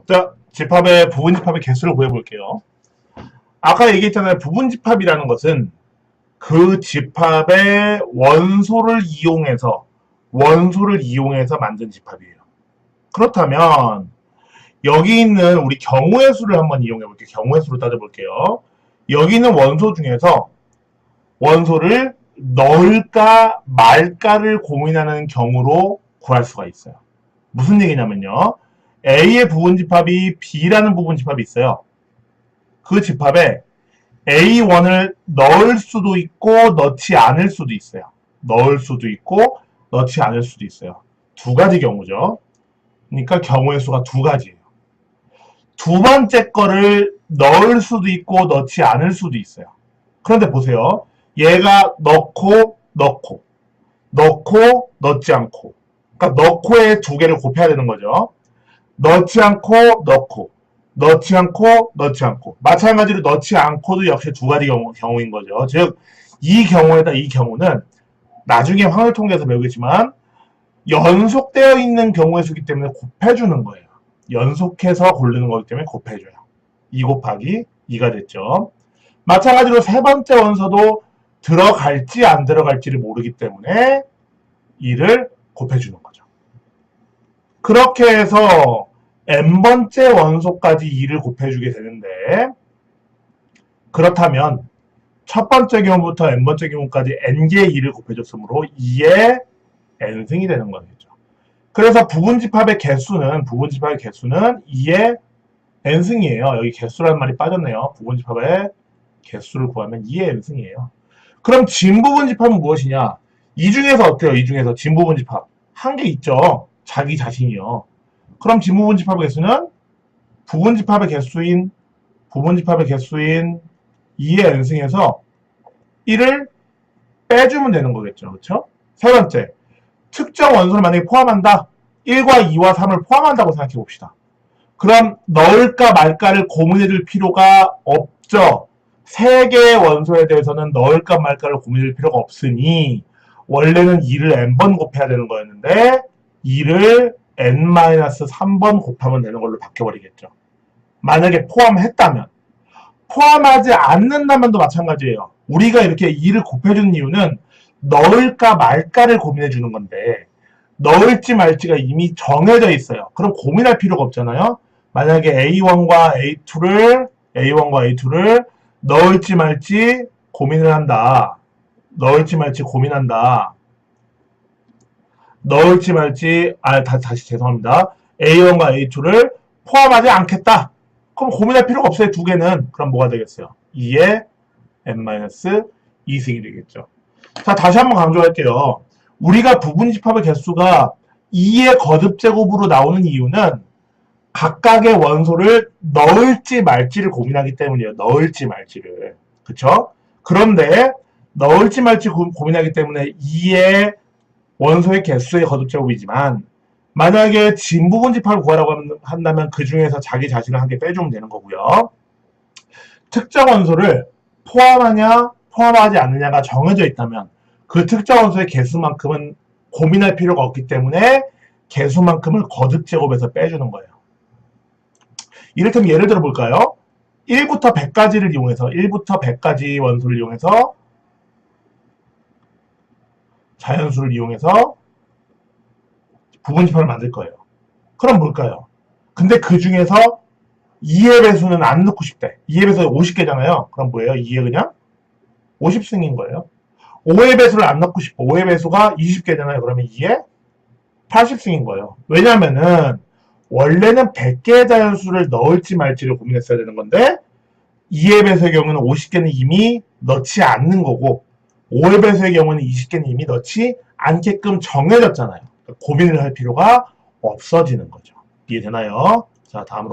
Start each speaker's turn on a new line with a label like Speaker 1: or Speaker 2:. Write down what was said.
Speaker 1: 자, 집합의 부분집합의 개수를 구해볼게요. 아까 얘기했잖아요. 부분집합이라는 것은 그 집합의 원소를 이용해서 만든 집합이에요. 그렇다면 여기 있는 우리 경우의 수를 한번 이용해 볼게요. 경우의 수를 따져볼게요. 여기 있는 원소 중에서 원소를 넣을까 말까를 고민하는 경우로 구할 수가 있어요. 무슨 얘기냐면요. A의 부분집합이 B라는 부분집합이 있어요. 그 집합에 A1을 넣을 수도 있고 넣지 않을 수도 있어요. 넣을 수도 있고 넣지 않을 수도 있어요. 두 가지 경우죠. 그러니까 경우의 수가 두 가지예요. 두 번째 거를 넣을 수도 있고 넣지 않을 수도 있어요. 그런데 보세요. 얘가 넣고 넣지 않고, 그러니까 넣고에 두 개를 곱해야 되는 거죠. 넣지 않고 넣지 않고 마찬가지로 넣지 않고도 역시 두 가지 경우인 거죠. 즉 이 경우는 나중에 확률 통계에서 배우겠지만 연속되어 있는 경우의 수기 때문에 곱해주는 거예요. 연속해서 고르는 거기 때문에 곱해줘요. 2 곱하기 2가 됐죠. 마찬가지로 세 번째 원소도 들어갈지 안 들어갈지를 모르기 때문에 2를 곱해주는 거죠. 그렇게 해서 n번째 원소까지 2를 곱해주게 되는데, 그렇다면 첫 번째 경우부터 n번째 경우까지 n개의 2를 곱해줬으므로 2의 n승이 되는 거겠죠. 그래서 부분집합의 개수는 2의 n승이에요. 여기 개수라는 말이 빠졌네요. 부분집합의 개수를 구하면 2의 n승이에요. 그럼 진부분집합은 무엇이냐? 이 중에서 어때요? 이 중에서 진부분집합 한 개 있죠. 자기 자신이요. 그럼 진부분집합의 개수는 부분집합의 개수인 2의 n승에서 1을 빼주면 되는 거겠죠. 그렇죠? 세 번째, 특정 원소를 만약에 포함한다. 1과 2와 3을 포함한다고 생각해 봅시다. 그럼 넣을까 말까를 고민해 줄 필요가 없죠. 세 개의 원소에 대해서는 넣을까 말까를 고민해 줄 필요가 없으니 원래는 2를 n번 곱해야 되는 거였는데 2를 n-3번 곱하면 되는 걸로 바뀌어버리겠죠. 만약에 포함했다면. 포함하지 않는다면도 마찬가지예요. 우리가 이렇게 2를 곱해주는 이유는 넣을까 말까를 고민해 주는 건데 넣을지 말지가 이미 정해져 있어요. 그럼 고민할 필요가 없잖아요. 만약에 A1과 A2를 넣을지 말지 고민을 한다. 넣을지 말지 고민한다. 넣을지 말지, 다시 죄송합니다. A1과 A2를 포함하지 않겠다. 그럼 고민할 필요가 없어요. 두 개는. 그럼 뭐가 되겠어요? 2의 n-2승이 되겠죠. 자, 다시 한번 강조할게요. 우리가 부분집합의 개수가 2의 거듭제곱으로 나오는 이유는 각각의 원소를 넣을지 말지를 고민하기 때문이에요. 넣을지 말지를. 그쵸? 그런데 넣을지 말지 고민하기 때문에 2의 원소의 개수의 거듭제곱이지만 만약에 진부분집합을 구하라고 한다면 그 중에서 자기 자신을 한 개 빼주면 되는 거고요. 특정 원소를 포함하냐 포함하지 않느냐가 정해져 있다면 그 특정 원소의 개수만큼은 고민할 필요가 없기 때문에 개수만큼을 거듭제곱해서 빼주는 거예요. 이를테면 예를 들어 볼까요? 1부터 100까지 원소를 이용해서 자연수를 이용해서 부분집합을 만들 거예요. 그럼 뭘까요? 근데 그 중에서 2의 배수는 안 넣고 싶대. 2의 배수가 50개잖아요. 그럼 뭐예요? 2의 그냥 50승인 거예요. 5의 배수를 안 넣고 싶어. 5의 배수가 20개잖아요. 그러면 2의 80승인 거예요. 왜냐면은 원래는 100개의 자연수를 넣을지 말지를 고민했어야 되는 건데 2의 배수의 경우는 50개는 이미 넣지 않는 거고 5의 배수의 경우는 20개는 이미 넣지 않게끔 정해졌잖아요. 고민을 할 필요가 없어지는 거죠. 이해되나요? 자, 다음으로